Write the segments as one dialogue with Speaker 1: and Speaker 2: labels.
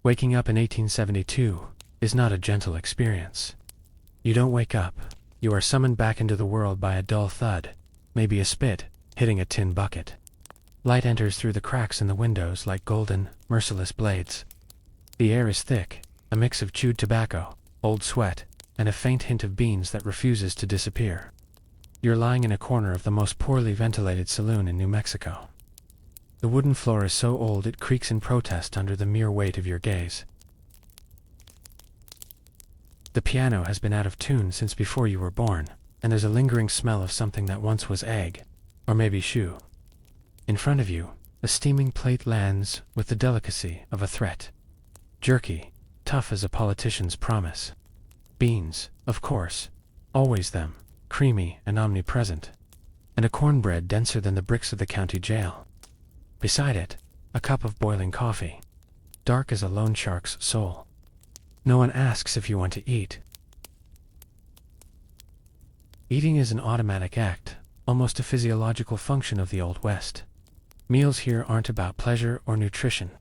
Speaker 1: Waking up in 1872 is not a gentle experience. You don't wake up. You are summoned back into the world by a dull thud, maybe a spit, hitting a tin bucket. Light enters through the cracks in the windows like golden, merciless blades. The air is thick, a mix of chewed tobacco, old sweat, and a faint hint of beans that refuses to disappear. You're lying in a corner of the most poorly ventilated saloon in New Mexico. The wooden floor is so old it creaks in protest under the mere weight of your gaze. The piano has been out of tune since before you were born, and there's a lingering smell of something that once was egg, or maybe shoe. In front of you, a steaming plate lands with the delicacy of a threat. Jerky, tough as a politician's promise. Beans, of course, always them, creamy and omnipresent. And a cornbread denser than the bricks of the county jail. Beside it, a cup of boiling coffee, dark as a loan shark's soul. No one asks if you want to eat. Eating is an automatic act, almost a physiological function of the Old West. Meals here aren't about pleasure or nutrition.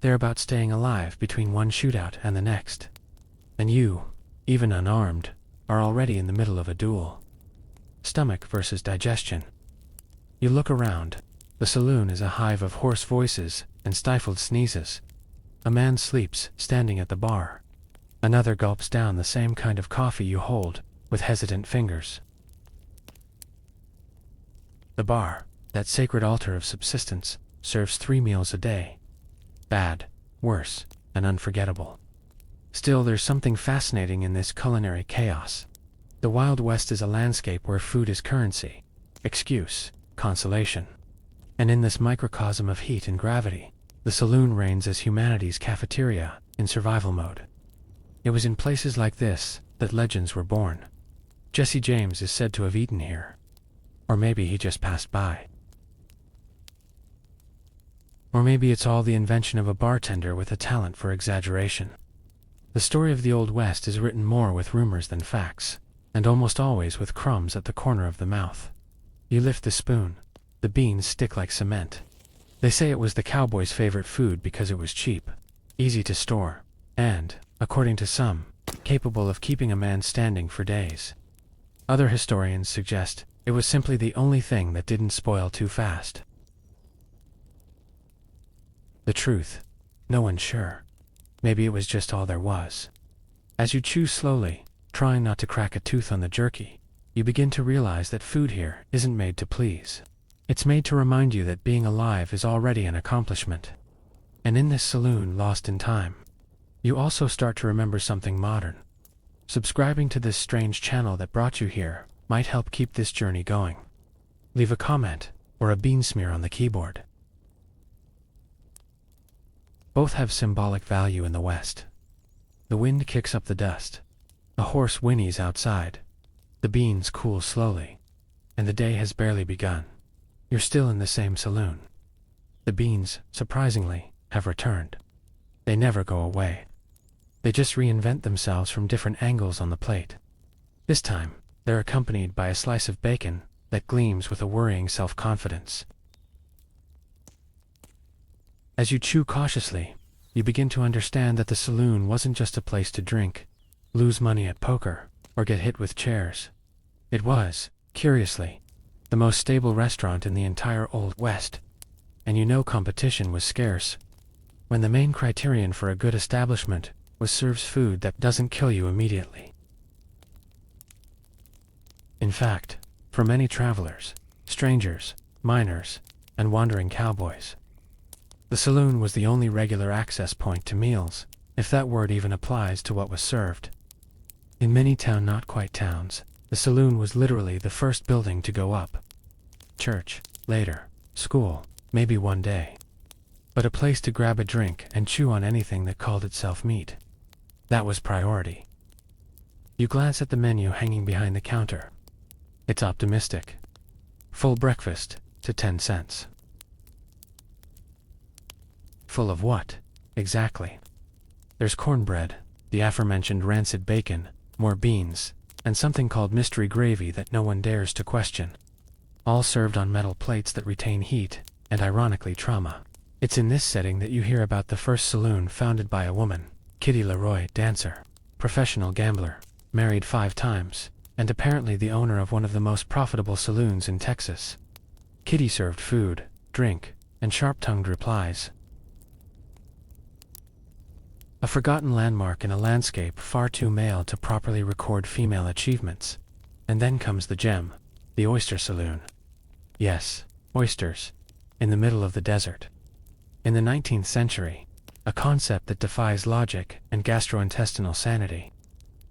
Speaker 1: They're about staying alive between one shootout and the next. And you, even unarmed, are already in the middle of a duel. Stomach versus digestion. You look around. The saloon is a hive of hoarse voices and stifled sneezes. A man sleeps standing at the bar. Another gulps down the same kind of coffee you hold, with hesitant fingers. The bar, that sacred altar of subsistence, serves 3 meals a day. Bad, worse, and unforgettable. Still, there's something fascinating in this culinary chaos. The Wild West is a landscape where food is currency, excuse, consolation. And in this microcosm of heat and gravity, the saloon reigns as humanity's cafeteria in survival mode. It was in places like this that legends were born. Jesse James is said to have eaten here. Or maybe he just passed by. Or maybe it's all the invention of a bartender with a talent for exaggeration. The story of the Old West is written more with rumors than facts, and almost always with crumbs at the corner of the mouth. You lift the spoon. The beans stick like cement. They say it was the cowboy's favorite food because it was cheap, easy to store, and, according to some, capable of keeping a man standing for days. Other historians suggest it was simply the only thing that didn't spoil too fast. The truth, no one's sure. Maybe it was just all there was. As you chew slowly, trying not to crack a tooth on the jerky, you begin to realize that food here isn't made to please. It's made to remind you that being alive is already an accomplishment. And in this saloon lost in time, you also start to remember something modern. Subscribing to this strange channel that brought you here might help keep this journey going. Leave a comment or a bean smear on the keyboard. Both have symbolic value in the West. The wind kicks up the dust. A horse whinnies outside. The beans cool slowly. And the day has barely begun. You're still in the same saloon. The beans, surprisingly, have returned. They never go away. They just reinvent themselves from different angles on the plate. This time, they're accompanied by a slice of bacon that gleams with a worrying self-confidence. As you chew cautiously, you begin to understand that the saloon wasn't just a place to drink, lose money at poker, or get hit with chairs. It was, curiously, the most stable restaurant in the entire Old West. And you know competition was scarce. When the main criterion for a good establishment was serves food that doesn't kill you immediately. In fact, for many travelers, strangers, miners, and wandering cowboys, the saloon was the only regular access point to meals, if that word even applies to what was served. In many not-quite towns, the saloon was literally the first building to go up. Church, later, school, maybe one day. But a place to grab a drink and chew on anything that called itself meat. That was priority. You glance at the menu hanging behind the counter. It's optimistic. Full breakfast, to 10 cents. Full of what, exactly? There's cornbread, the aforementioned rancid bacon, more beans, and something called mystery gravy that no one dares to question. All served on metal plates that retain heat, and ironically trauma. It's in this setting that you hear about the first saloon founded by a woman, Kitty Leroy, dancer, professional gambler, married 5 times, and apparently the owner of one of the most profitable saloons in Texas. Kitty served food, drink, and sharp-tongued replies. A forgotten landmark in a landscape far too male to properly record female achievements. And then comes the gem, the oyster saloon. Yes, oysters, in the middle of the desert. In the 19th century, a concept that defies logic and gastrointestinal sanity.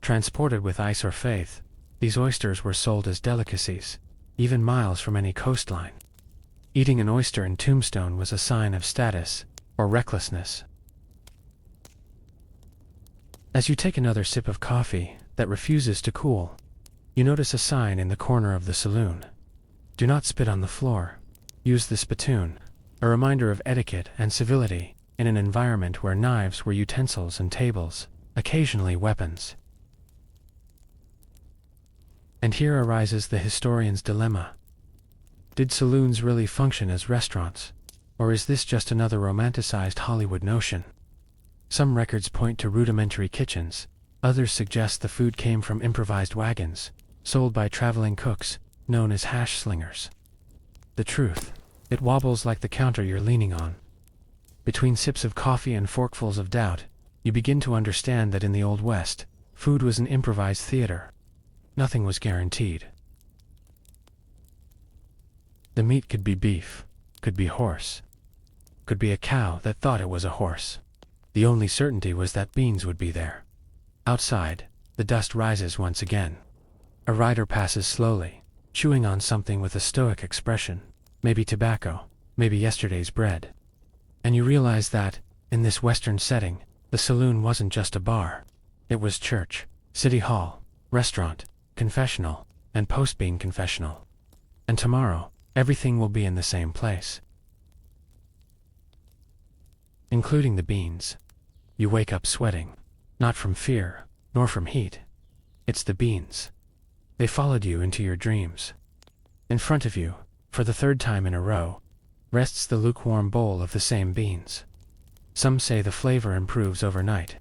Speaker 1: Transported with ice or faith, these oysters were sold as delicacies, even miles from any coastline. Eating an oyster in Tombstone was a sign of status or recklessness. As you take another sip of coffee that refuses to cool, you notice a sign in the corner of the saloon. Do not spit on the floor. Use the spittoon, a reminder of etiquette and civility in an environment where knives were utensils and tables, occasionally weapons. And here arises the historian's dilemma. Did saloons really function as restaurants, or is this just another romanticized Hollywood notion? Some records point to rudimentary kitchens, others suggest the food came from improvised wagons, sold by traveling cooks, known as hash slingers. The truth, it wobbles like the counter you're leaning on. Between sips of coffee and forkfuls of doubt, you begin to understand that in the Old West, food was an improvised theater. Nothing was guaranteed. The meat could be beef, could be horse, could be a cow that thought it was a horse. The only certainty was that beans would be there. Outside, the dust rises once again. A rider passes slowly, chewing on something with a stoic expression, maybe tobacco, maybe yesterday's bread. And you realize that, in this Western setting, the saloon wasn't just a bar. It was church, city hall, restaurant, confessional, and post-bean confessional. And tomorrow, everything will be in the same place. Including the beans. You wake up sweating, not from fear, nor from heat. It's the beans. They followed you into your dreams. In front of you, for the 3rd time in a row, rests the lukewarm bowl of the same beans. Some say the flavor improves overnight.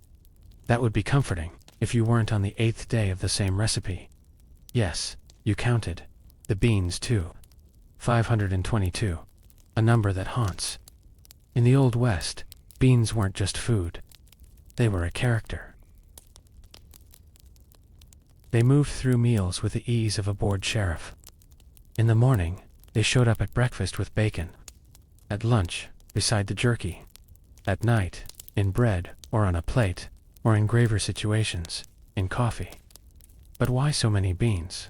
Speaker 1: That would be comforting, if you weren't on the 8th day of the same recipe. Yes, you counted. The beans too. 522. A number that haunts. In the Old West, beans weren't just food. They were a character. They moved through meals with the ease of a bored sheriff. In the morning, they showed up at breakfast with bacon. At lunch, beside the jerky. At night, in bread, or on a plate, or in graver situations, in coffee. But why so many beans?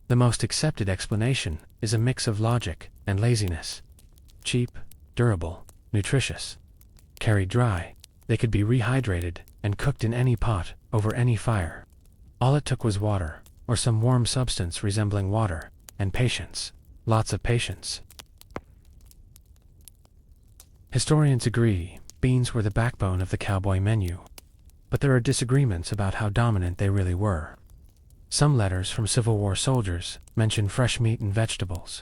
Speaker 1: The most accepted explanation is a mix of logic and laziness. Cheap, durable, nutritious. Carried dry, they could be rehydrated and cooked in any pot, over any fire. All it took was water, or some warm substance resembling water, and patience. Lots of patience. Historians agree beans were the backbone of the cowboy menu. But there are disagreements about how dominant they really were. Some letters from Civil War soldiers mention fresh meat and vegetables.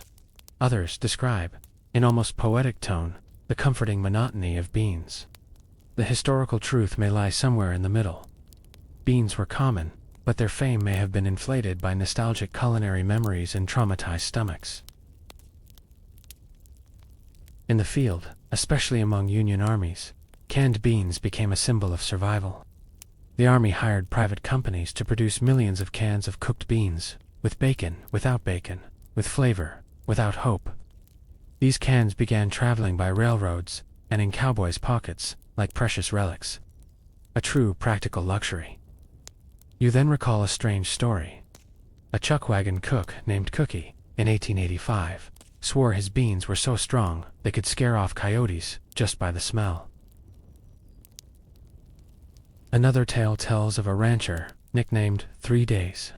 Speaker 1: Others describe, in almost poetic tone, the comforting monotony of beans. The historical truth may lie somewhere in the middle. Beans were common, but their fame may have been inflated by nostalgic culinary memories and traumatized stomachs. In the field, especially among Union armies, canned beans became a symbol of survival. The Army hired private companies to produce millions of cans of cooked beans, with bacon, without bacon, with flavor, without hope. These cans began traveling by railroads, and in cowboys' pockets, like precious relics. A true practical luxury. You then recall a strange story. A chuck wagon cook named Cookie, in 1885, swore his beans were so strong they could scare off coyotes just by the smell. Another tale tells of a rancher, nicknamed 3 Days,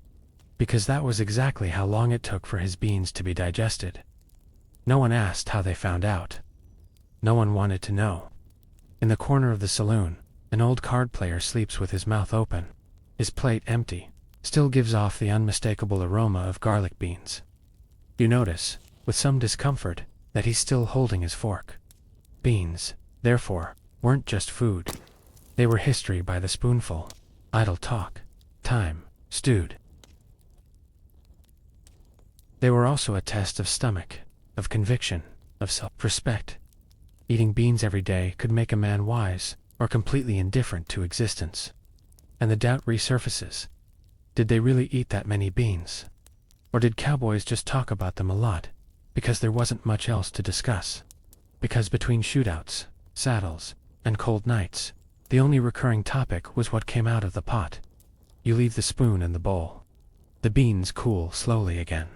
Speaker 1: because that was exactly how long it took for his beans to be digested. No one asked how they found out. No one wanted to know. In the corner of the saloon, an old card player sleeps with his mouth open. His plate empty, still gives off the unmistakable aroma of garlic beans. You notice, with some discomfort, that he's still holding his fork. Beans, therefore, weren't just food. They were history by the spoonful. Idle talk. Time. Stewed. They were also a test of stomach, of conviction, of self-respect. Eating beans every day could make a man wise or completely indifferent to existence. And the doubt resurfaces. Did they really eat that many beans? Or did cowboys just talk about them a lot, because there wasn't much else to discuss? Because between shootouts, saddles, and cold nights, the only recurring topic was what came out of the pot. You leave the spoon in the bowl. The beans cool slowly again.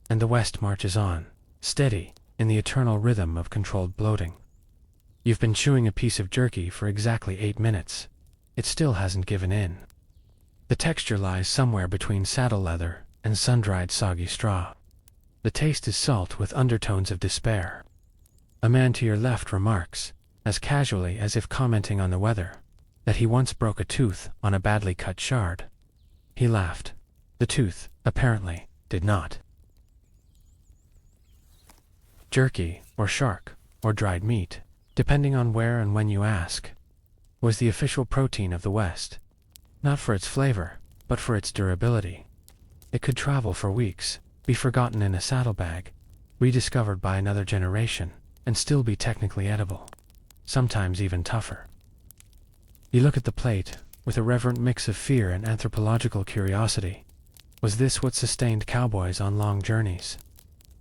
Speaker 1: And the West marches on, steady, in the eternal rhythm of controlled bloating. You've been chewing a piece of jerky for exactly 8 minutes. It still hasn't given in. The texture lies somewhere between saddle leather and sun-dried soggy straw. The taste is salt with undertones of despair. A man to your left remarks, as casually as if commenting on the weather, that he once broke a tooth on a badly cut shard. He laughed. The tooth, apparently, did not. Jerky, or shark, or dried meat, depending on where and when you ask, was the official protein of the West. Not for its flavor, but for its durability. It could travel for weeks, be forgotten in a saddlebag, rediscovered by another generation, and still be technically edible. Sometimes even tougher. You look at the plate, with a reverent mix of fear and anthropological curiosity. Was this what sustained cowboys on long journeys?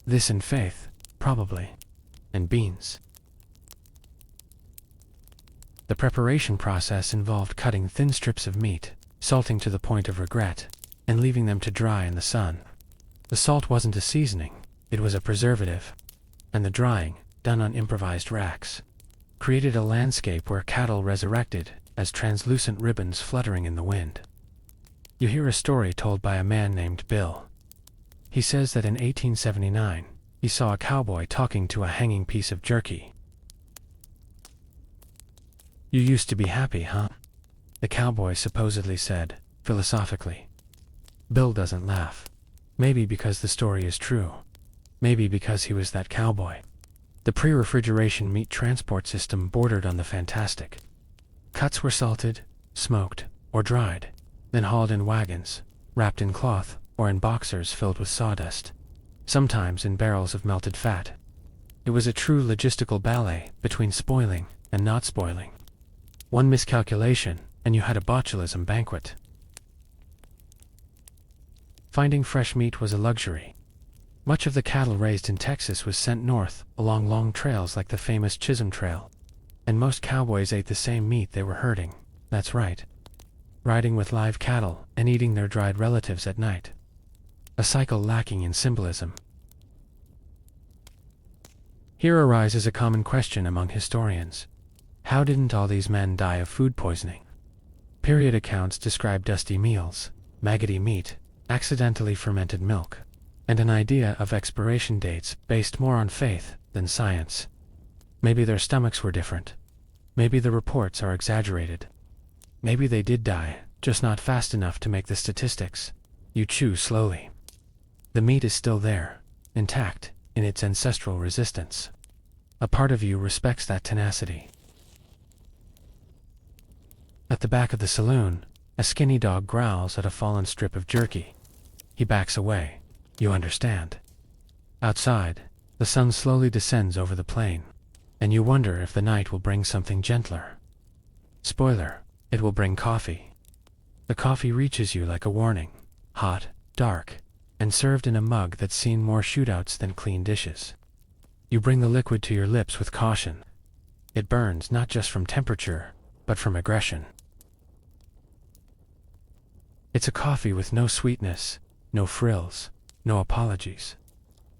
Speaker 1: This and faith, probably. And beans. The preparation process involved cutting thin strips of meat, salting to the point of regret, and leaving them to dry in the sun. The salt wasn't a seasoning, it was a preservative. And the drying, done on improvised racks, created a landscape where cattle resurrected as translucent ribbons fluttering in the wind. You hear a story told by a man named Bill. He says that in 1879, he saw a cowboy talking to a hanging piece of jerky. "You used to be happy, huh?" the cowboy supposedly said, philosophically. Bill doesn't laugh. Maybe because the story is true. Maybe because he was that cowboy. The pre-refrigeration meat transport system bordered on the fantastic. Cuts were salted, smoked, or dried, then hauled in wagons, wrapped in cloth, or in boxers filled with sawdust, sometimes in barrels of melted fat. It was a true logistical ballet between spoiling and not spoiling. One miscalculation, and you had a botulism banquet. Finding fresh meat was a luxury. Much of the cattle raised in Texas was sent north along long trails like the famous Chisholm Trail, and most cowboys ate the same meat they were herding. That's right. Riding with live cattle and eating their dried relatives at night. A cycle lacking in symbolism. Here arises a common question among historians. How didn't all these men die of food poisoning? Period accounts describe dusty meals, maggoty meat, accidentally fermented milk, and an idea of expiration dates based more on faith than science. Maybe their stomachs were different. Maybe the reports are exaggerated. Maybe they did die, just not fast enough to make the statistics. You chew slowly. The meat is still there, intact, in its ancestral resistance. A part of you respects that tenacity. At the back of the saloon, a skinny dog growls at a fallen strip of jerky. He backs away. You understand. Outside, the sun slowly descends over the plain, and you wonder if the night will bring something gentler. Spoiler, it will bring coffee. The coffee reaches you like a warning, hot, dark, and served in a mug that's seen more shootouts than clean dishes. You bring the liquid to your lips with caution. It burns not just from temperature, but from aggression. It's a coffee with no sweetness, no frills, no apologies.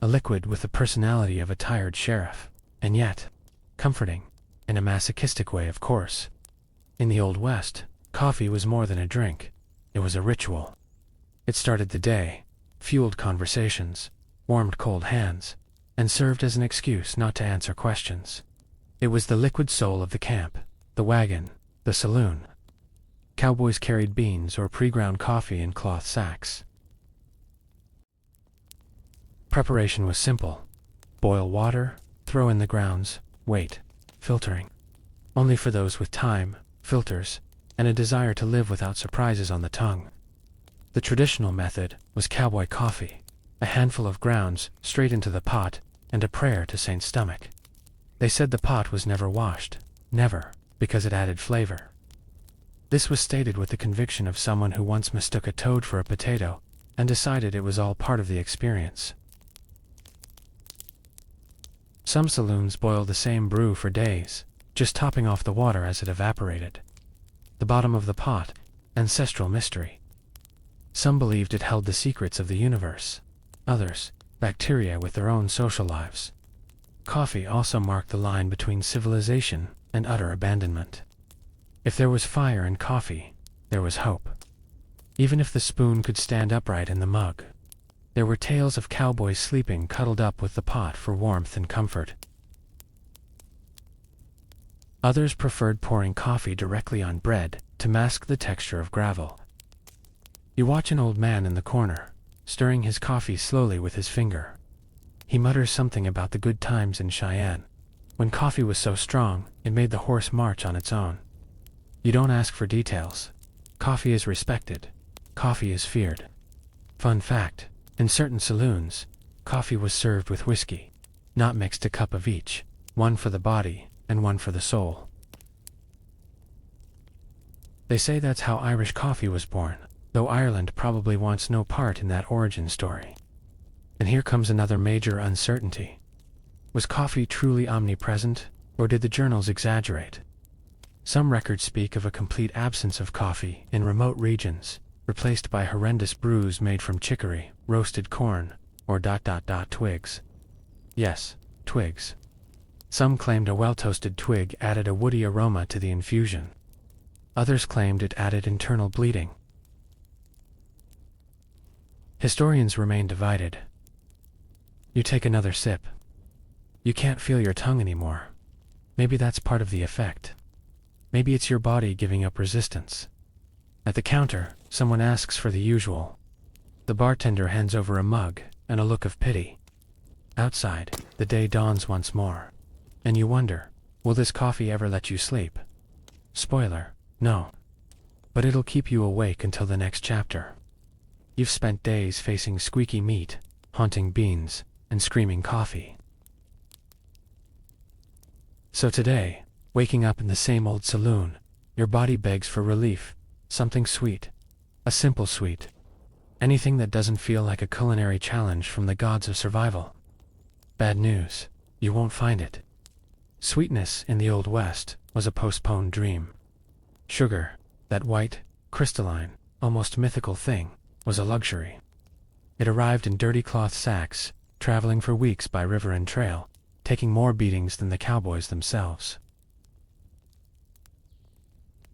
Speaker 1: A liquid with the personality of a tired sheriff, and yet, comforting, in a masochistic way, of course. In the Old West, coffee was more than a drink. It was a ritual. It started the day, fueled conversations, warmed cold hands, and served as an excuse not to answer questions. It was the liquid soul of the camp, the wagon, the saloon. Cowboys carried beans or pre-ground coffee in cloth sacks. Preparation was simple. Boil water, throw in the grounds, wait. Filtering. Only for those with time, filters, and a desire to live without surprises on the tongue. The traditional method was cowboy coffee, a handful of grounds straight into the pot, and a prayer to Saint Stomach. They said the pot was never washed, never, because it added flavor. This was stated with the conviction of someone who once mistook a toad for a potato and decided it was all part of the experience. Some saloons boil the same brew for days, just topping off the water as it evaporated. The bottom of the pot, ancestral mystery. Some believed it held the secrets of the universe. Others, bacteria with their own social lives. Coffee also marked the line between civilization and utter abandonment. If there was fire in coffee, there was hope. Even if the spoon could stand upright in the mug. There were tales of cowboys sleeping cuddled up with the pot for warmth and comfort. Others preferred pouring coffee directly on bread to mask the texture of gravel. You watch an old man in the corner, stirring his coffee slowly with his finger. He mutters something about the good times in Cheyenne, when coffee was so strong it made the horse march on its own. You don't ask for details. Coffee is respected. Coffee is feared. Fun fact, in certain saloons, coffee was served with whiskey, not mixed a cup of each, one for the body and one for the soul. They say that's how Irish coffee was born, though Ireland probably wants no part in that origin story. And here comes another major uncertainty. Was coffee truly omnipresent, or did the journals exaggerate? Some records speak of a complete absence of coffee in remote regions, replaced by horrendous brews made from chicory, roasted corn, or twigs. Yes, twigs. Some claimed a well-toasted twig added a woody aroma to the infusion. Others claimed it added internal bleeding. Historians remain divided. You take another sip. You can't feel your tongue anymore. Maybe that's part of the effect. Maybe it's your body giving up resistance. At the counter, someone asks for the usual. The bartender hands over a mug and a look of pity. Outside, the day dawns once more. And you wonder, will this coffee ever let you sleep? Spoiler, no. But it'll keep you awake until the next chapter. You've spent days facing squeaky meat, haunting beans, and screaming coffee. So today, waking up in the same old saloon, your body begs for relief, something sweet, a simple sweet, anything that doesn't feel like a culinary challenge from the gods of survival. Bad news, you won't find it. Sweetness in the Old West was a postponed dream. Sugar, that white, crystalline, almost mythical thing, was a luxury. It arrived in dirty cloth sacks, traveling for weeks by river and trail, taking more beatings than the cowboys themselves.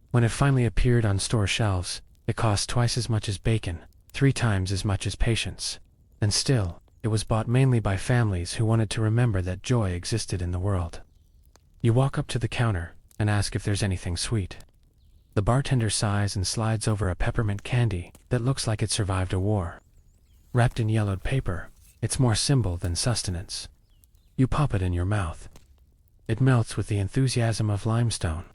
Speaker 1: When it finally appeared on store shelves, it cost twice as much as bacon, 3 times as much as patience, and still, it was bought mainly by families who wanted to remember that joy existed in the world. You walk up to the counter and ask if there's anything sweet. The bartender sighs and slides over a peppermint candy that looks like it survived a war. Wrapped in yellowed paper, it's more symbol than sustenance. You pop it in your mouth. It melts with the enthusiasm of limestone.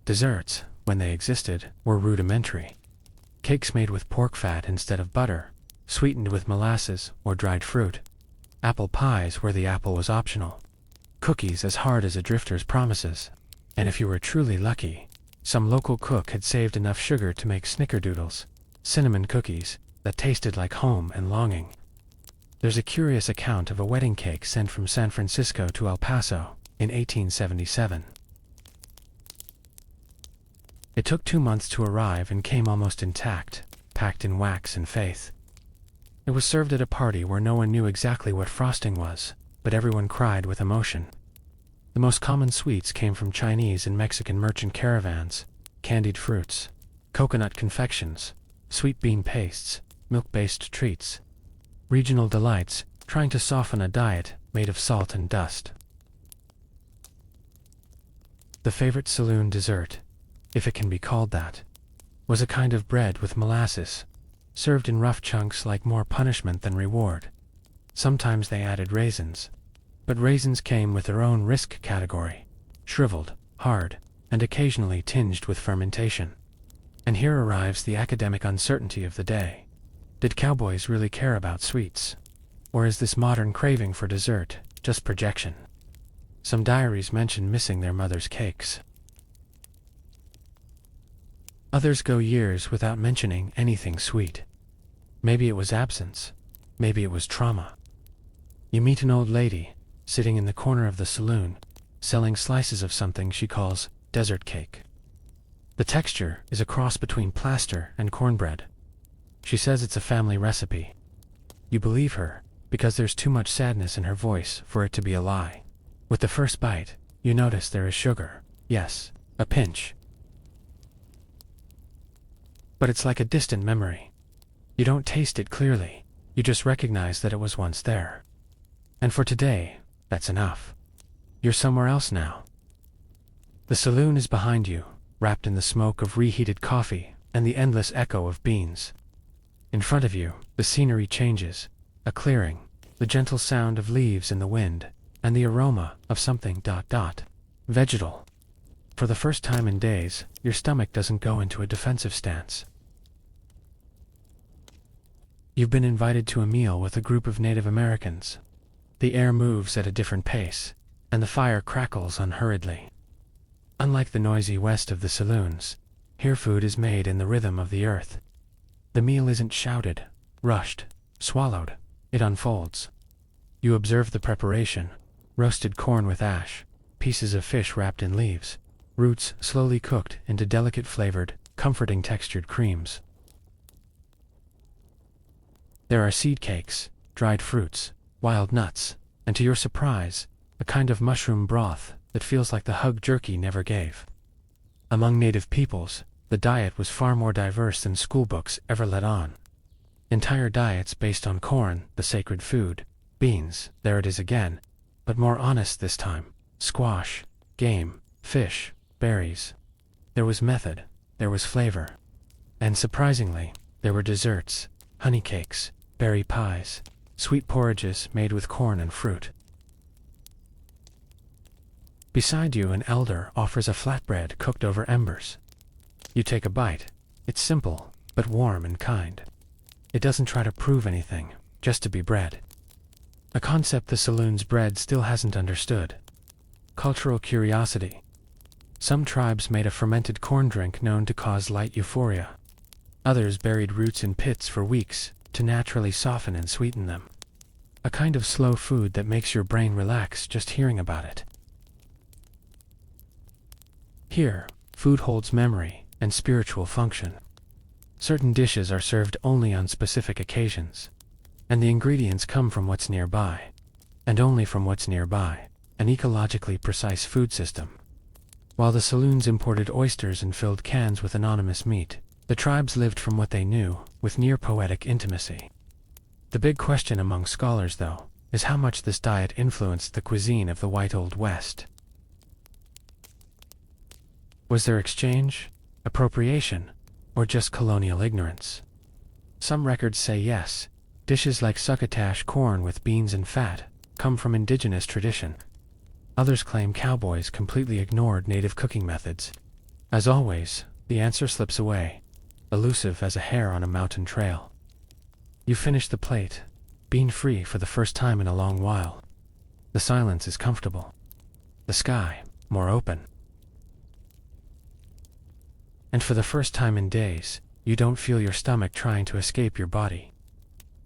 Speaker 1: Desserts, when they existed, were rudimentary. Cakes made with pork fat instead of butter, sweetened with molasses or dried fruit. Apple pies where the apple was optional. Cookies as hard as a drifter's promises. And if you were truly lucky, some local cook had saved enough sugar to make snickerdoodles, cinnamon cookies, that tasted like home and longing. There's a curious account of a wedding cake sent from San Francisco to El Paso in 1877. It took 2 months to arrive and came almost intact, packed in wax and faith. It was served at a party where no one knew exactly what frosting was, but everyone cried with emotion. The most common sweets came from Chinese and Mexican merchant caravans, candied fruits, coconut confections, sweet bean pastes, milk-based treats. Regional delights, trying to soften a diet made of salt and dust. The favorite saloon dessert, if it can be called that, was a kind of bread with molasses, served in rough chunks like more punishment than reward. Sometimes they added raisins. But raisins came with their own risk category: shriveled, hard, and occasionally tinged with fermentation. And here arrives the academic uncertainty of the day. Did cowboys really care about sweets? Or is this modern craving for dessert just projection? Some diaries mention missing their mother's cakes. Others go years without mentioning anything sweet. Maybe it was absence. Maybe it was trauma. You meet an old lady, sitting in the corner of the saloon, selling slices of something she calls desert cake. The texture is a cross between plaster and cornbread. She says it's a family recipe. You believe her, because there's too much sadness in her voice for it to be a lie. With the first bite, you notice there is sugar. Yes, a pinch. But it's like a distant memory. You don't taste it clearly, you just recognize that it was once there. And for today, that's enough. You're somewhere else now. The saloon is behind you, wrapped in the smoke of reheated coffee and the endless echo of beans. In front of you, the scenery changes: a clearing, the gentle sound of leaves in the wind, and the aroma of something vegetal. For the first time in days, your stomach doesn't go into a defensive stance. You've been invited to a meal with a group of Native Americans. The air moves at a different pace, and the fire crackles unhurriedly. Unlike the noisy west of the saloons, here food is made in the rhythm of the earth. The meal isn't shouted, rushed, swallowed. It unfolds. You observe the preparation: roasted corn with ash, pieces of fish wrapped in leaves, roots slowly cooked into delicate flavored, comforting textured creams. There are seed cakes, dried fruits, wild nuts, and to your surprise, a kind of mushroom broth that feels like the hug jerky never gave. Among native peoples, the diet was far more diverse than schoolbooks ever let on. Entire diets based on corn, the sacred food, beans, there it is again, but more honest this time: squash, game, fish, berries. There was method, there was flavor. And surprisingly, there were desserts: honey cakes, berry pies, sweet porridges made with corn and fruit. Beside you, an elder offers a flatbread cooked over embers. You take a bite. It's simple, but warm and kind. It doesn't try to prove anything, just to be bread. A concept the saloon's bread still hasn't understood. Cultural curiosity. Some tribes made a fermented corn drink known to cause light euphoria. Others buried roots in pits for weeks to naturally soften and sweeten them. A kind of slow food that makes your brain relax just hearing about it. Here, food holds memory and spiritual function. Certain dishes are served only on specific occasions, and the ingredients come from what's nearby, and only from what's nearby: an ecologically precise food system. While the saloons imported oysters and filled cans with anonymous meat, the tribes lived from what they knew, with near-poetic intimacy. The big question among scholars, though, is how much this diet influenced the cuisine of the white Old West. Was there exchange, appropriation, or just colonial ignorance? Some records say yes. Dishes like succotash, corn with beans and fat, come from indigenous tradition. Others claim cowboys completely ignored native cooking methods. As always, the answer slips away, elusive as a hare on a mountain trail. You finish the plate, bean-free for the first time in a long while. The silence is comfortable. The sky, more open. And for the first time in days, you don't feel your stomach trying to escape your body.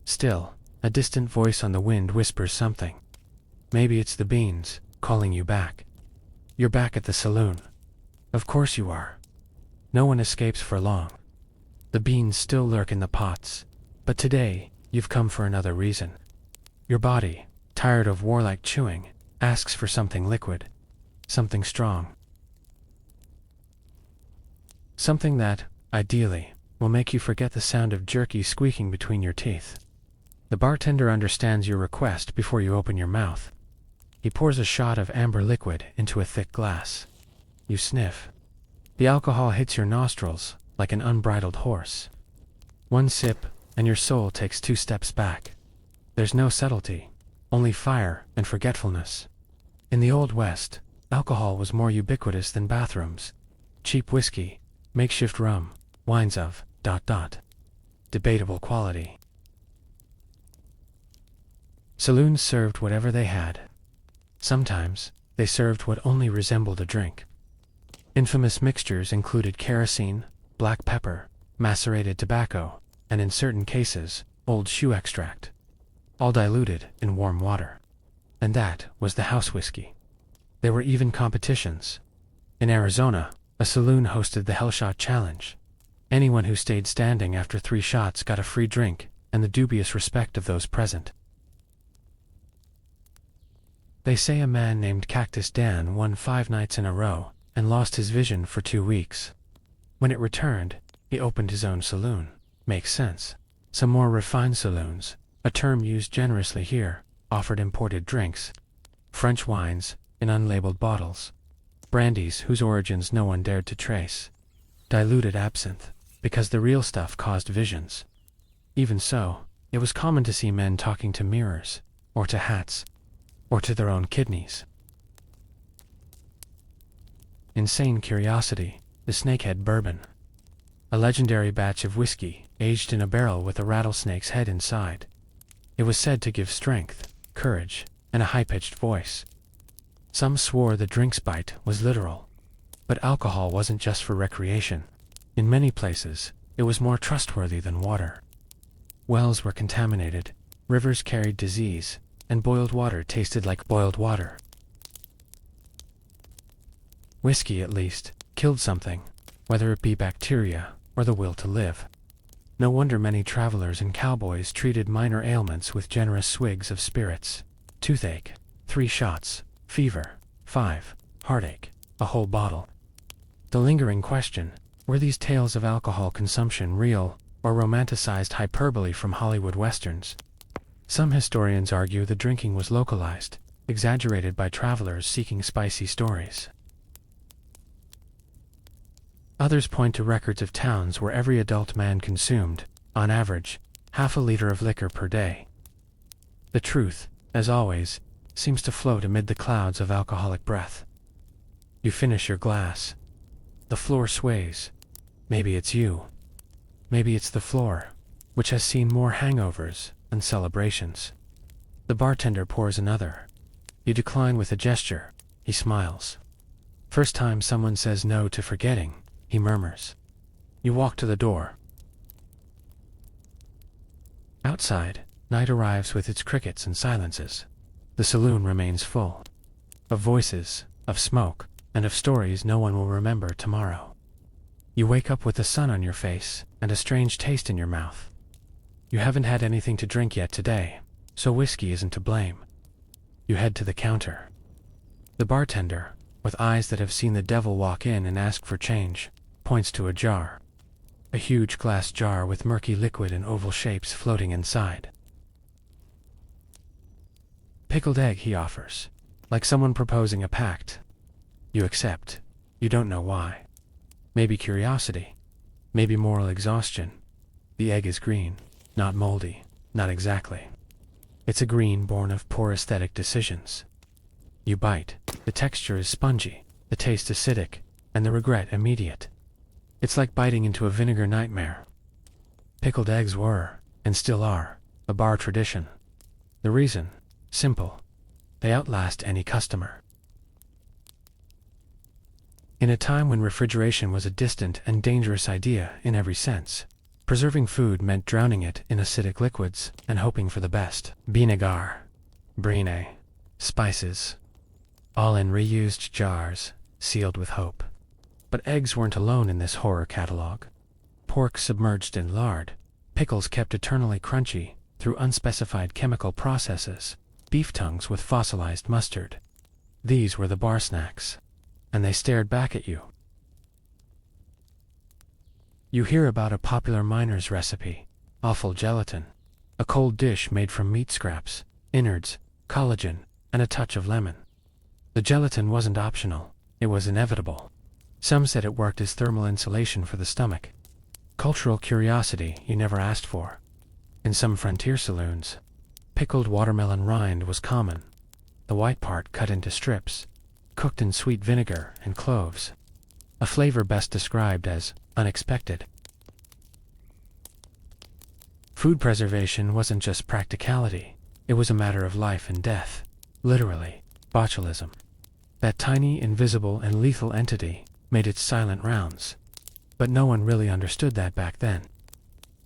Speaker 1: Still, a distant voice on the wind whispers something. Maybe it's the beans, calling you back. You're back at the saloon. Of course you are. No one escapes for long. The beans still lurk in the pots, but today, you've come for another reason. Your body, tired of warlike chewing, asks for something liquid, something strong. Something that, ideally, will make you forget the sound of jerky squeaking between your teeth. The bartender understands your request before you open your mouth. He pours a shot of amber liquid into a thick glass. You sniff. The alcohol hits your nostrils like an unbridled horse. One sip, and your soul takes 2 steps back. There's no subtlety, only fire and forgetfulness. In the Old West, alcohol was more ubiquitous than bathrooms. Cheap whiskey, makeshift rum, wines of ... debatable quality. Saloons served whatever they had. Sometimes, they served what only resembled a drink. Infamous mixtures included kerosene, black pepper, macerated tobacco, and in certain cases, old shoe extract, all diluted in warm water. And that was the house whiskey. There were even competitions. In Arizona, a saloon hosted the Hellshot Challenge. Anyone who stayed standing after 3 shots got a free drink and the dubious respect of those present. They say a man named Cactus Dan won 5 nights in a row and lost his vision for 2 weeks. When it returned, he opened his own saloon. Makes sense. Some more refined saloons, a term used generously here, offered imported drinks, French wines in unlabeled bottles, brandies whose origins no one dared to trace, diluted absinthe, because the real stuff caused visions. Even so, it was common to see men talking to mirrors, or to hats, or to their own kidneys. Insane curiosity, the Snakehead Bourbon. A legendary batch of whiskey, aged in a barrel with a rattlesnake's head inside. It was said to give strength, courage, and a high-pitched voice. Some swore the drink's bite was literal. But alcohol wasn't just for recreation. In many places, it was more trustworthy than water. Wells were contaminated, rivers carried disease, and boiled water tasted like boiled water. Whiskey, at least, killed something, whether it be bacteria or the will to live. No wonder many travelers and cowboys treated minor ailments with generous swigs of spirits. Toothache, 3 shots, fever, 5, heartache, a whole bottle. The lingering question, were these tales of alcohol consumption real or romanticized hyperbole from Hollywood westerns? Some historians argue the drinking was localized, exaggerated by travelers seeking spicy stories. Others point to records of towns where every adult man consumed, on average, half a liter of liquor per day. The truth, as always, seems to float amid the clouds of alcoholic breath. You finish your glass. The floor sways. Maybe it's you. Maybe it's the floor, which has seen more hangovers and celebrations. The bartender pours another. You decline with a gesture. He smiles. First time someone says no to forgetting, he murmurs. You walk to the door. Outside, night arrives with its crickets and silences. The saloon remains full. Of voices, of smoke, and of stories no one will remember tomorrow. You wake up with the sun on your face and a strange taste in your mouth. You haven't had anything to drink yet today, so whiskey isn't to blame. You head to the counter. The bartender, with eyes that have seen the devil walk in and ask for change, points to a jar. A huge glass jar with murky liquid in oval shapes floating inside. Pickled egg, he offers, like someone proposing a pact. You accept. You don't know why. Maybe curiosity. Maybe moral exhaustion. The egg is green, not moldy, not exactly. It's a green born of poor aesthetic decisions. You bite. The texture is spongy, the taste acidic, and the regret immediate. It's like biting into a vinegar nightmare. Pickled eggs were, and still are, a bar tradition. The reason? Simple. They outlast any customer. In a time when refrigeration was a distant and dangerous idea in every sense, preserving food meant drowning it in acidic liquids and hoping for the best. Vinegar, brine, spices, all in reused jars, sealed with hope. But eggs weren't alone in this horror catalog. Pork submerged in lard, pickles kept eternally crunchy through unspecified chemical processes, beef tongues with fossilized mustard. These were the bar snacks, and they stared back at you. You hear about a popular miner's recipe, offal gelatin, a cold dish made from meat scraps, innards, collagen, and a touch of lemon. The gelatin wasn't optional, it was inevitable. Some said it worked as thermal insulation for the stomach. Cultural curiosity you never asked for. In some frontier saloons, Pickled watermelon rind was common, the white part cut into strips, cooked in sweet vinegar and cloves, a flavor best described as unexpected. Food preservation wasn't just practicality, it was a matter of life and death, literally, botulism. That tiny, invisible, and lethal entity made its silent rounds, but no one really understood that back then.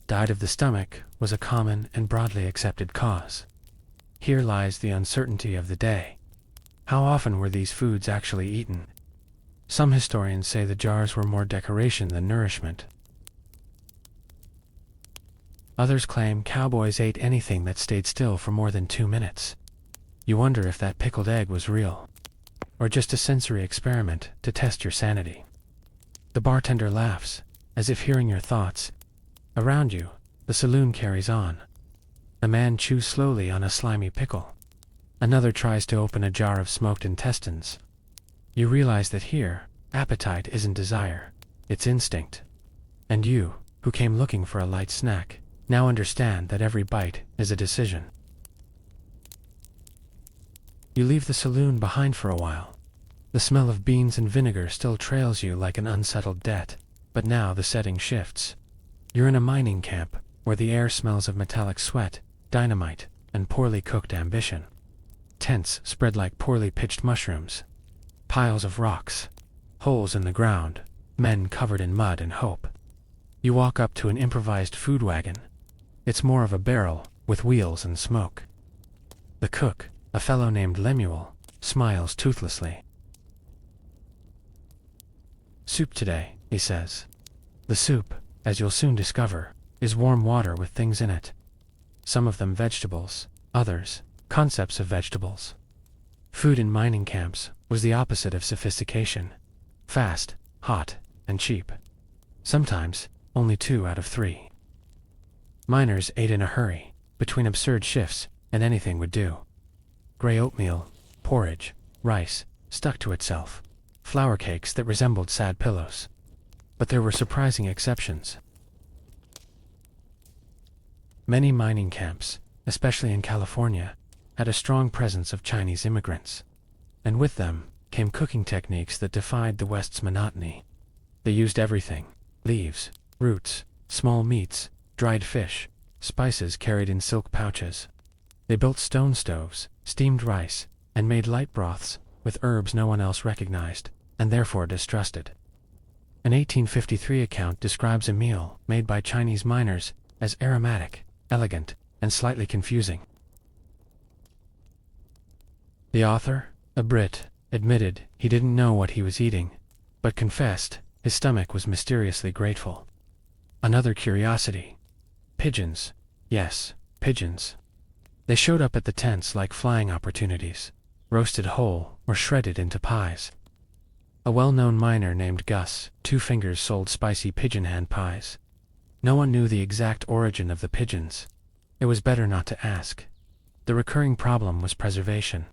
Speaker 1: Died of the stomach was a common and broadly accepted cause. Here lies the uncertainty of the day. How often were these foods actually eaten? Some historians say the jars were more decoration than nourishment. Others claim cowboys ate anything that stayed still for more than 2 minutes. You wonder if that pickled egg was real, or just a sensory experiment to test your sanity. The bartender laughs, as if hearing your thoughts. Around you, the saloon carries on. A man chews slowly on a slimy pickle. Another tries to open a jar of smoked intestines. You realize that here, appetite isn't desire, it's instinct. And you, who came looking for a light snack, now understand that every bite is a decision. You leave the saloon behind for a while. The smell of beans and vinegar still trails you like an unsettled debt, but now the setting shifts. You're in a mining camp, where the air smells of metallic sweat, dynamite, and poorly cooked ambition. Tents spread like poorly pitched mushrooms. Piles of rocks. Holes in the ground. Men covered in mud and hope. You walk up to an improvised food wagon. It's more of a barrel, with wheels and smoke. The cook, a fellow named Lemuel, smiles toothlessly. "Soup today," he says. The soup, as you'll soon discover, is warm water with things in it. Some of them vegetables, others, concepts of vegetables. Food in mining camps was the opposite of sophistication. Fast, hot, and cheap. Sometimes, only 2 out of 3. Miners ate in a hurry, between absurd shifts, and anything would do. Gray oatmeal, porridge, rice, stuck to itself, flour cakes that resembled sad pillows. But there were surprising exceptions. Many mining camps, especially in California, had a strong presence of Chinese immigrants, and with them came cooking techniques that defied the West's monotony. They used everything: leaves, roots, small meats, dried fish, spices carried in silk pouches. They built stone stoves, steamed rice, and made light broths with herbs no one else recognized, and therefore distrusted. An 1853 account describes a meal made by Chinese miners as aromatic, elegant, and slightly confusing. The author, a Brit, admitted he didn't know what he was eating, but confessed his stomach was mysteriously grateful. Another curiosity. Pigeons. Yes, pigeons. They showed up at the tents like flying opportunities, roasted whole or shredded into pies. A well-known miner named Gus, 2 Fingers, sold spicy pigeon hand pies. No one knew the exact origin of the pigeons. It was better not to ask. The recurring problem was preservation.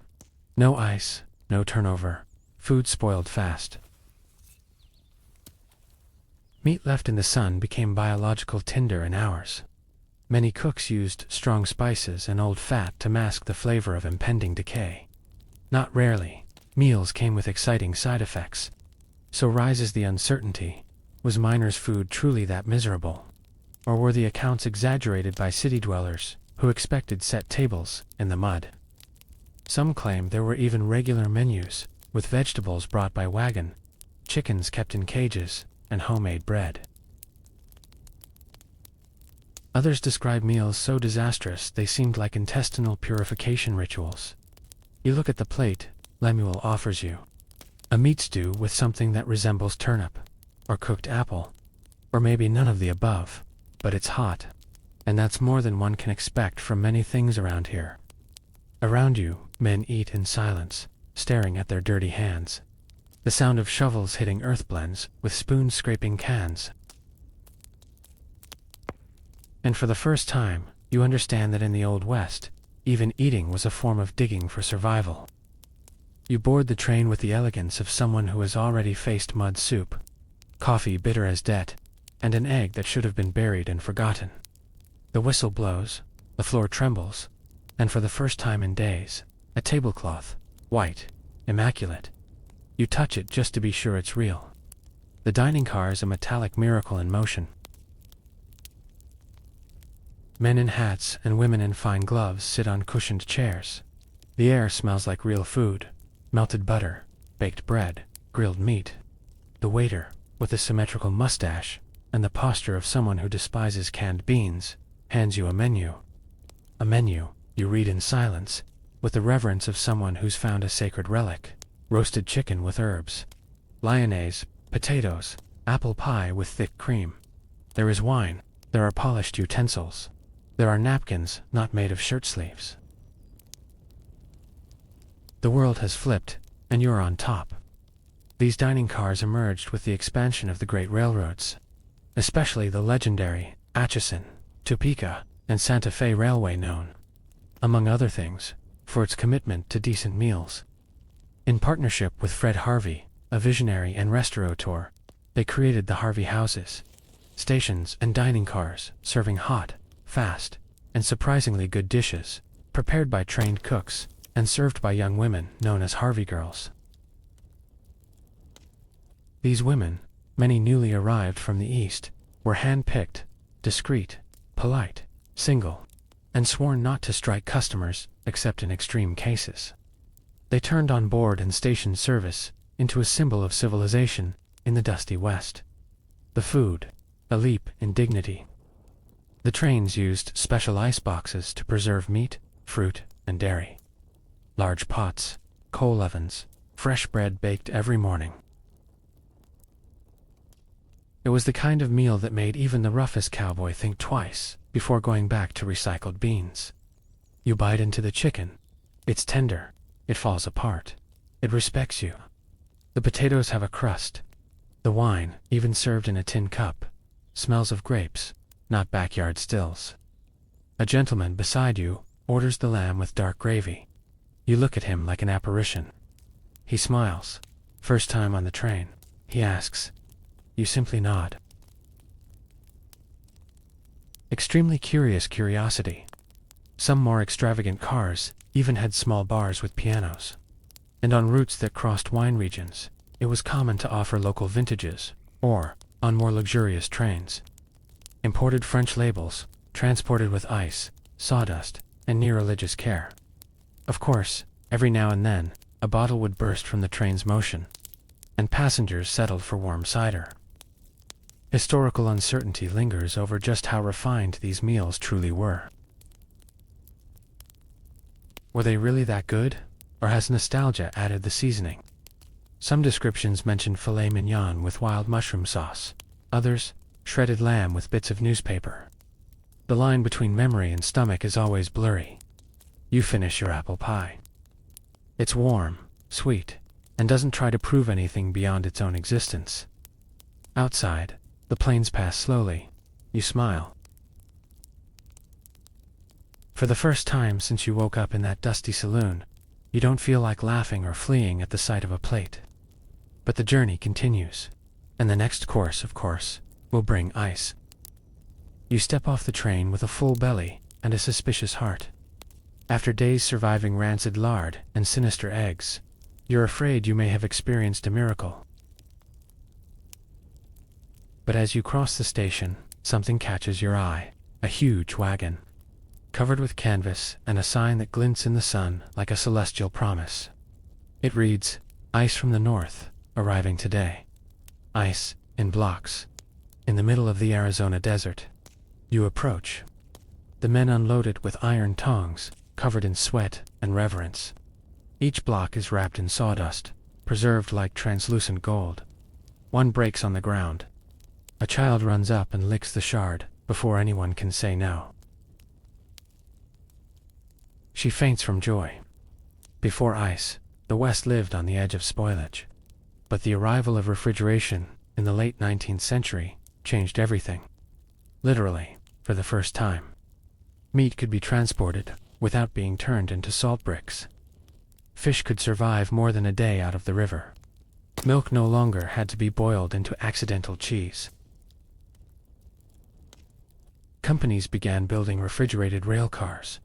Speaker 1: No ice, no turnover. Food spoiled fast. Meat left in the sun became biological tinder in hours. Many cooks used strong spices and old fat to mask the flavor of impending decay. Not rarely, meals came with exciting side effects. So rises the uncertainty. Was miners' food truly that miserable? Or were the accounts exaggerated by city dwellers who expected set tables in the mud? Some claim there were even regular menus, with vegetables brought by wagon, chickens kept in cages, and homemade bread. Others describe meals so disastrous they seemed like intestinal purification rituals. You look at the plate Lemuel offers you. A meat stew with something that resembles turnip, or cooked apple, or maybe none of the above, but it's hot, and that's more than one can expect from many things around here. Around you, men eat in silence, staring at their dirty hands. The sound of shovels hitting earth blends with spoons scraping cans. And for the first time, you understand that in the Old West, even eating was a form of digging for survival. You board the train with the elegance of someone who has already faced mud soup, coffee bitter as debt, and an egg that should have been buried and forgotten. The whistle blows, the floor trembles, and for the first time in days, a tablecloth, white, immaculate. You touch it just to be sure it's real. The dining car is a metallic miracle in motion. Men in hats and women in fine gloves sit on cushioned chairs. The air smells like real food: melted butter, baked bread, grilled meat. The waiter, with a symmetrical mustache and the posture of someone who despises canned beans, hands you a menu. A menu you read in silence, with the reverence of someone who's found a sacred relic: roasted chicken with herbs, lyonnaise, potatoes, apple pie with thick cream. There is wine, there are polished utensils, there are napkins not made of shirt sleeves. The world has flipped, and you're on top. These dining cars emerged with the expansion of the great railroads, especially the legendary Atchison, Topeka, and Santa Fe Railway, known, among other things, for its commitment to decent meals. In partnership with Fred Harvey, a visionary and restaurateur, they created the Harvey houses, stations and dining cars serving hot, fast, and surprisingly good dishes, prepared by trained cooks and served by young women known as Harvey girls. These women, many newly arrived from the East, were hand-picked, discreet, polite, single, and sworn not to strike customers except in extreme cases. They turned on board and station service into a symbol of civilization in the dusty West. The food, a leap in dignity. The trains used special ice boxes to preserve meat, fruit, and dairy. Large pots, coal ovens, fresh bread baked every morning. It was the kind of meal that made even the roughest cowboy think twice before going back to recycled beans. You bite into the chicken. It's tender. It falls apart. It respects you. The potatoes have a crust. The wine, even served in a tin cup, smells of grapes, not backyard stills. A gentleman beside you orders the lamb with dark gravy. You look at him like an apparition. He smiles. First time on the train, he asks. You simply nod. Extremely curious curiosity. Some more extravagant cars even had small bars with pianos. And on routes that crossed wine regions, it was common to offer local vintages, or, on more luxurious trains, imported French labels, transported with ice, sawdust, and near religious care. Of course, every now and then, a bottle would burst from the train's motion, and passengers settled for warm cider. Historical uncertainty lingers over just how refined these meals truly were. Were they really that good, or has nostalgia added the seasoning? Some descriptions mention filet mignon with wild mushroom sauce, others, shredded lamb with bits of newspaper. The line between memory and stomach is always blurry. You finish your apple pie. It's warm, sweet, and doesn't try to prove anything beyond its own existence. Outside, the planes pass slowly. You smile. For the first time since you woke up in that dusty saloon, you don't feel like laughing or fleeing at the sight of a plate. But the journey continues, and the next course, of course, will bring ice. You step off the train with a full belly and a suspicious heart. After days surviving rancid lard and sinister eggs, you're afraid you may have experienced a miracle. But as you cross the station, something catches your eye: a huge wagon, covered with canvas and a sign that glints in the sun like a celestial promise. It reads, "Ice from the north, arriving today." Ice, in blocks, in the middle of the Arizona desert. You approach. The men unload it with iron tongs, covered in sweat and reverence. Each block is wrapped in sawdust, preserved like translucent gold. One breaks on the ground. A child runs up and licks the shard before anyone can say no. She faints from joy. Before ice, the West lived on the edge of spoilage. But the arrival of refrigeration in the late 19th century changed everything. Literally, for the first time. Meat could be transported without being turned into salt bricks. Fish could survive more than a day out of the river. Milk no longer had to be boiled into accidental cheese. Companies began building refrigerated rail cars.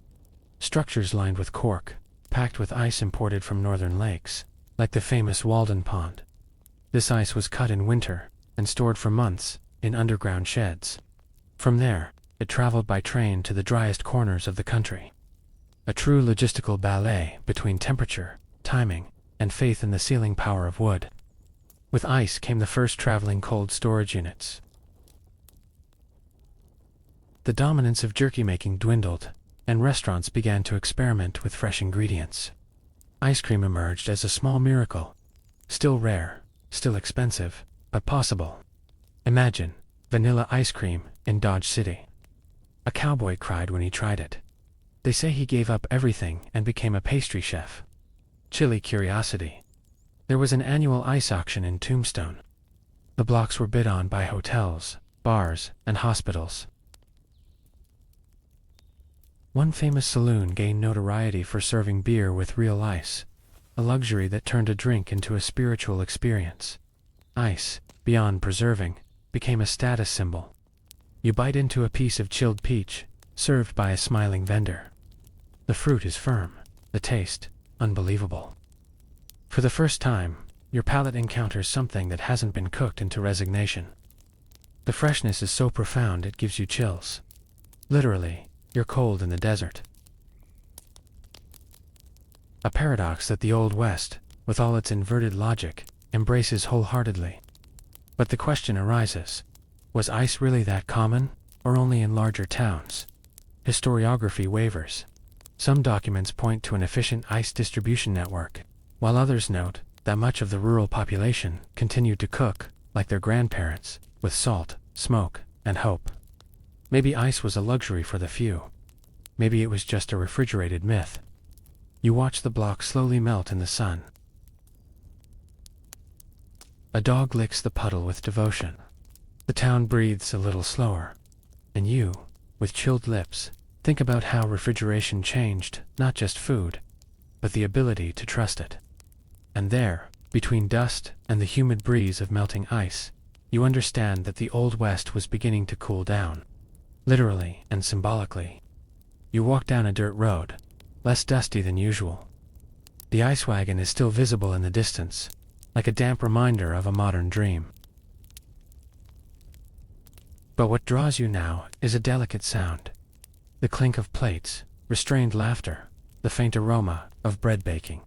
Speaker 1: structures lined with cork, packed with ice imported from northern lakes, like the famous Walden Pond. This ice was cut in winter and stored for months in underground sheds. From there, it traveled by train to the driest corners of the country. A true logistical ballet between temperature, timing, and faith in the sealing power of wood. With ice came the first traveling cold storage units. The dominance of jerky making dwindled, and restaurants began to experiment with fresh ingredients. Ice cream emerged as a small miracle. Still rare, still expensive, but possible. Imagine vanilla ice cream in Dodge City. A cowboy cried when he tried it. They say he gave up everything and became a pastry chef. Chilly curiosity. There was an annual ice auction in Tombstone. The blocks were bid on by hotels, bars, and hospitals. One famous saloon gained notoriety for serving beer with real ice, a luxury that turned a drink into a spiritual experience. Ice, beyond preserving, became a status symbol. You bite into a piece of chilled peach, served by a smiling vendor. The fruit is firm, the taste, unbelievable. For the first time, your palate encounters something that hasn't been cooked into resignation. The freshness is so profound it gives you chills. Literally, you're cold in the desert. A paradox that the Old West, with all its inverted logic, embraces wholeheartedly. But the question arises, was ice really that common, or only in larger towns? Historiography wavers. Some documents point to an efficient ice distribution network, while others note that much of the rural population continued to cook, like their grandparents, with salt, smoke, and hope. Maybe ice was a luxury for the few. Maybe it was just a refrigerated myth. You watch the block slowly melt in the sun. A dog licks the puddle with devotion. The town breathes a little slower. And you, with chilled lips, think about how refrigeration changed not just food, but the ability to trust it. And there, between dust and the humid breeze of melting ice, you understand that the Old West was beginning to cool down. Literally and symbolically. You walk down a dirt road, less dusty than usual. The ice wagon is still visible in the distance, like a damp reminder of a modern dream. But what draws you now is a delicate sound. The clink of plates, restrained laughter, the faint aroma of bread baking.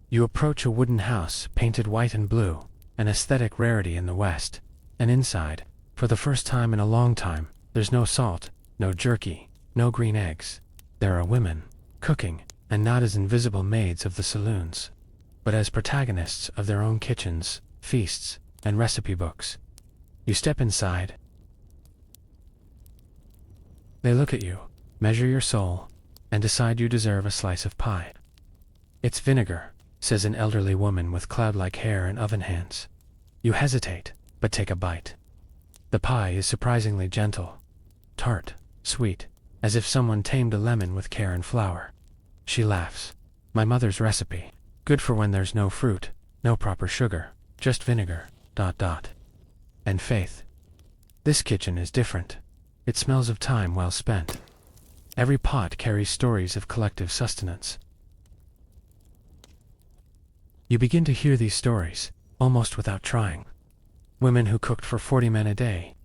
Speaker 1: You approach a wooden house painted white and blue, an aesthetic rarity in the West, and inside, for the first time in a long time, there's no salt, no jerky, no green eggs. There are women, cooking, and not as invisible maids of the saloons, but as protagonists of their own kitchens, feasts, and recipe books. You step inside. They look at you, measure your soul, and decide you deserve a slice of pie. "It's vinegar," says an elderly woman with cloud-like hair and oven hands. You hesitate, but take a bite. The pie is surprisingly gentle, tart, sweet, as if someone tamed a lemon with care and flour. She laughs. "My mother's recipe. Good for when there's no fruit, no proper sugar, just vinegar, ... And faith. This kitchen is different. It smells of time well spent. Every pot carries stories of collective sustenance." You begin to hear these stories, almost without trying. Women who cooked for 40 men a day,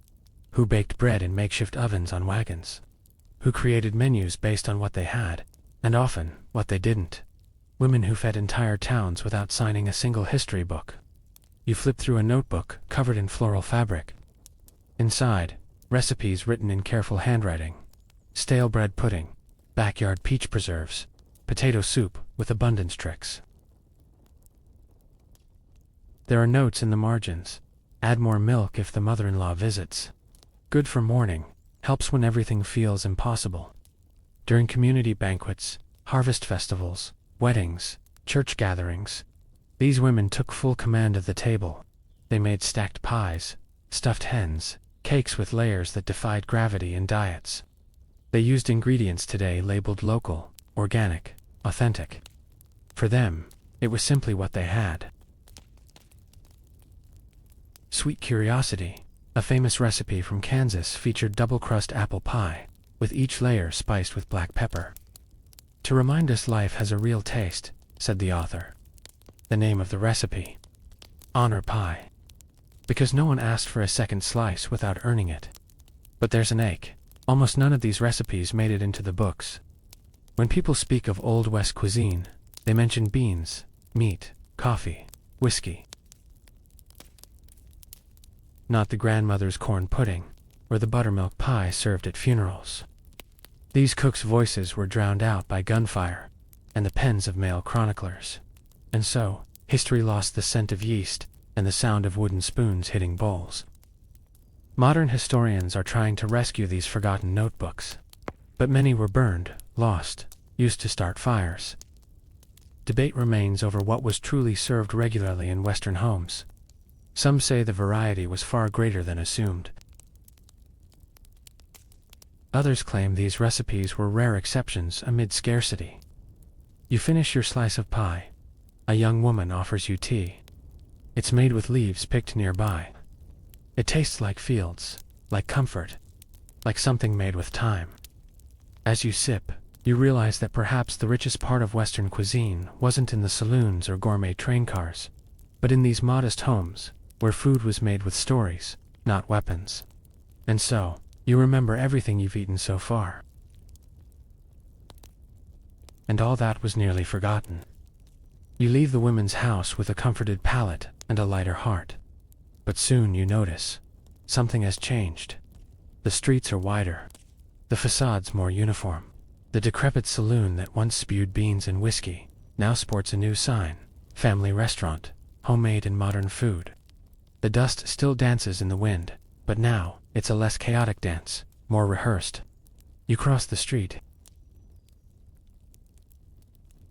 Speaker 1: who baked bread in makeshift ovens on wagons, who created menus based on what they had, and often what they didn't. Women who fed entire towns without signing a single history book. You flip through a notebook covered in floral fabric. Inside, recipes written in careful handwriting. Stale bread pudding, backyard peach preserves, potato soup with abundance tricks. There are notes in the margins. Add more milk if the mother-in-law visits. Good for morning, helps when everything feels impossible. During community banquets, harvest festivals, weddings, church gatherings, these women took full command of the table. They made stacked pies, stuffed hens, cakes with layers that defied gravity in diets. They used ingredients today labeled local, organic, authentic. For them, it was simply what they had. Sweet Curiosity, a famous recipe from Kansas, featured double-crust apple pie, with each layer spiced with black pepper. To remind us life has a real taste, said the author. The name of the recipe: honor pie. Because no one asked for a second slice without earning it. But there's an ache. Almost none of these recipes made it into the books. When people speak of Old West cuisine, they mention beans, meat, coffee, whiskey. Not the grandmother's corn pudding, or the buttermilk pie served at funerals. These cooks' voices were drowned out by gunfire and the pens of male chroniclers. And so, history lost the scent of yeast and the sound of wooden spoons hitting bowls. Modern historians are trying to rescue these forgotten notebooks. But many were burned, lost, used to start fires. Debate remains over what was truly served regularly in Western homes. Some say the variety was far greater than assumed. Others claim these recipes were rare exceptions amid scarcity. You finish your slice of pie. A young woman offers you tea. It's made with leaves picked nearby. It tastes like fields, like comfort, like something made with time. As you sip, you realize that perhaps the richest part of Western cuisine wasn't in the saloons or gourmet train cars, but in these modest homes, where food was made with stories, not weapons. And so, you remember everything you've eaten so far. And all that was nearly forgotten. You leave the women's house with a comforted palate and a lighter heart. But soon you notice, something has changed. The streets are wider, the facades more uniform. The decrepit saloon that once spewed beans and whiskey now sports a new sign: family restaurant, homemade and modern food. The dust still dances in the wind, but now it's a less chaotic dance, more rehearsed. You cross the street.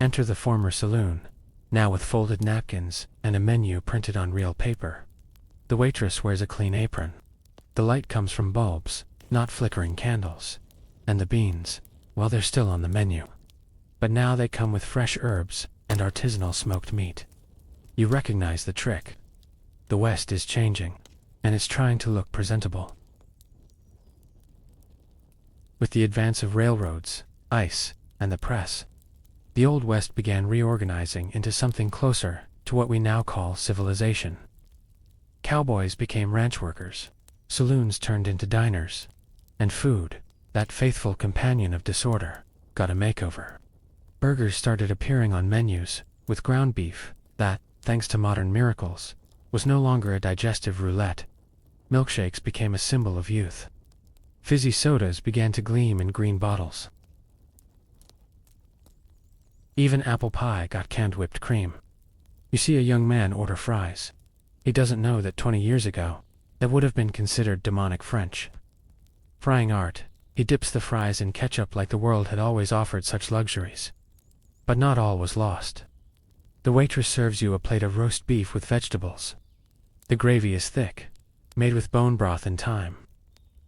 Speaker 1: Enter the former saloon, now with folded napkins and a menu printed on real paper. The waitress wears a clean apron. The light comes from bulbs, not flickering candles. And the beans, well, they're still on the menu. But now they come with fresh herbs and artisanal smoked meat. You recognize the trick. The West is changing, and it's trying to look presentable. With the advance of railroads, ice, and the press, the Old West began reorganizing into something closer to what we now call civilization. Cowboys became ranch workers, saloons turned into diners, and food, that faithful companion of disorder, got a makeover. Burgers started appearing on menus, with ground beef that, thanks to modern miracles, was no longer a digestive roulette. Milkshakes became a symbol of youth. Fizzy sodas began to gleam in green bottles. Even apple pie got canned whipped cream. You see a young man order fries. He doesn't know that 20 years ago, that would have been considered demonic French. Frying art, he dips the fries in ketchup like the world had always offered such luxuries. But not all was lost. The waitress serves you a plate of roast beef with vegetables. The gravy is thick, made with bone broth and thyme.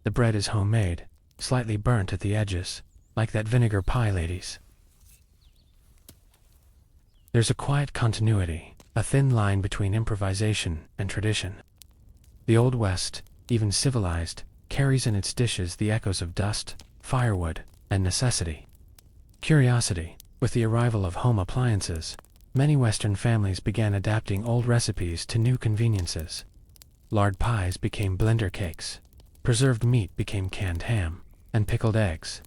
Speaker 1: The bread is homemade, slightly burnt at the edges, like that vinegar pie lady's. There's a quiet continuity, a thin line between improvisation and tradition. The Old West, even civilized, carries in its dishes the echoes of dust, firewood, and necessity. Curiosity, with the arrival of home appliances, many Western families began adapting old recipes to new conveniences. Lard pies became blender cakes, preserved meat became canned ham, and pickled eggs,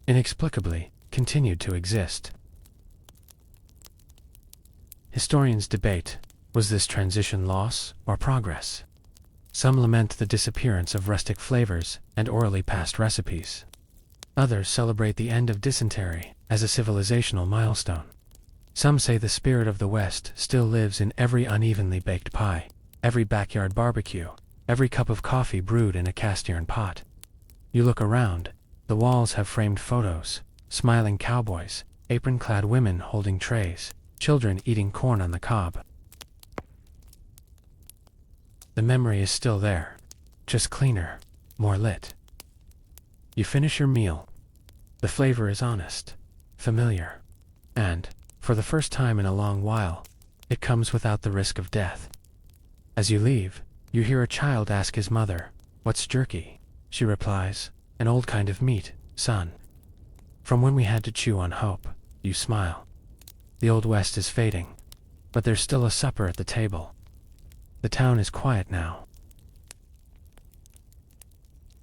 Speaker 1: inexplicably, continued to exist. Historians debate, was this transition loss or progress? Some lament the disappearance of rustic flavors and orally passed recipes. Others celebrate the end of dysentery as a civilizational milestone. Some say the spirit of the West still lives in every unevenly baked pie, every backyard barbecue, every cup of coffee brewed in a cast-iron pot. You look around, the walls have framed photos, smiling cowboys, apron-clad women holding trays, children eating corn on the cob. The memory is still there, just cleaner, more lit. You finish your meal. The flavor is honest, familiar, and, for the first time in a long while, it comes without the risk of death. As you leave, you hear a child ask his mother, "What's jerky?" She replies, "An old kind of meat, son." From when we had to chew on hope, You smile. The Old West is fading, but there's still a supper at the table. The town is quiet now.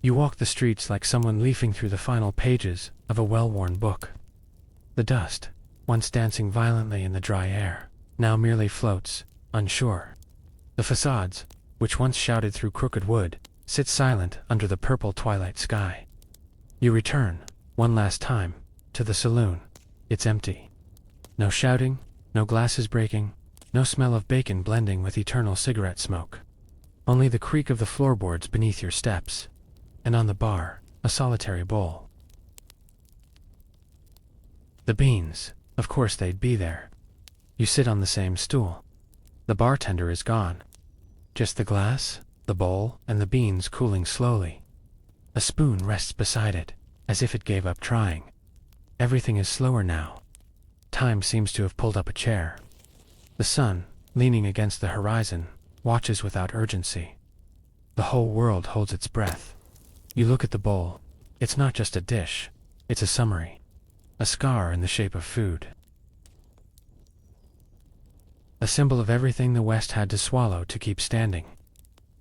Speaker 1: You walk the streets like someone leafing through the final pages of a well-worn book. The dust, once dancing violently in the dry air, now merely floats, unsure. The facades, which once shouted through crooked wood, sit silent under the purple twilight sky. You return, one last time, to the saloon. It's empty. No shouting, no glasses breaking, no smell of bacon blending with eternal cigarette smoke. Only the creak of the floorboards beneath your steps. And on the bar, a solitary bowl. The beans, of course they'd be there. You sit on the same stool. The bartender is gone. Just the glass, the bowl, and the beans cooling slowly. A spoon rests beside it, as if it gave up trying. Everything is slower now. Time seems to have pulled up a chair. The sun, leaning against the horizon, watches without urgency. The whole world holds its breath. You look at the bowl. It's not just a dish. It's a summary. A scar in the shape of food. A symbol of everything the West had to swallow to keep standing.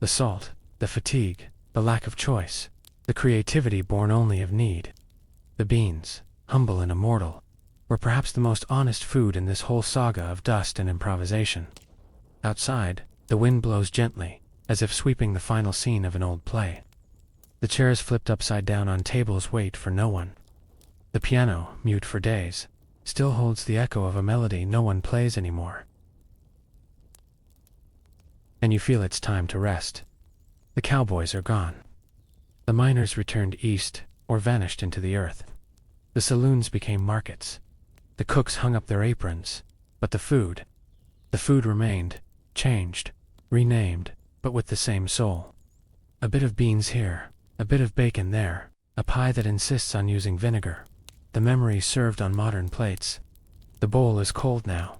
Speaker 1: The salt, the fatigue, the lack of choice, the creativity born only of need. The beans, humble and immortal, were perhaps the most honest food in this whole saga of dust and improvisation. Outside, the wind blows gently, as if sweeping the final scene of an old play. The chairs flipped upside down on tables wait for no one. The piano, mute for days, still holds the echo of a melody no one plays anymore. And you feel it's time to rest. The cowboys are gone. The miners returned east, or vanished into the earth. The saloons became markets. The cooks hung up their aprons, but the food remained, changed, renamed, but with the same soul. A bit of beans here, a bit of bacon there, a pie that insists on using vinegar. The memory served on modern plates. The bowl is cold now.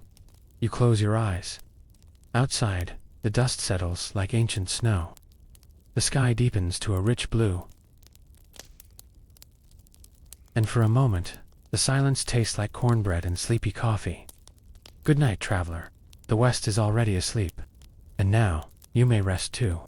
Speaker 1: You close your eyes. Outside, the dust settles like ancient snow. The sky deepens to a rich blue. And for a moment, the silence tastes like cornbread and sleepy coffee. Good night, traveler. The West is already asleep. And now, you may rest too.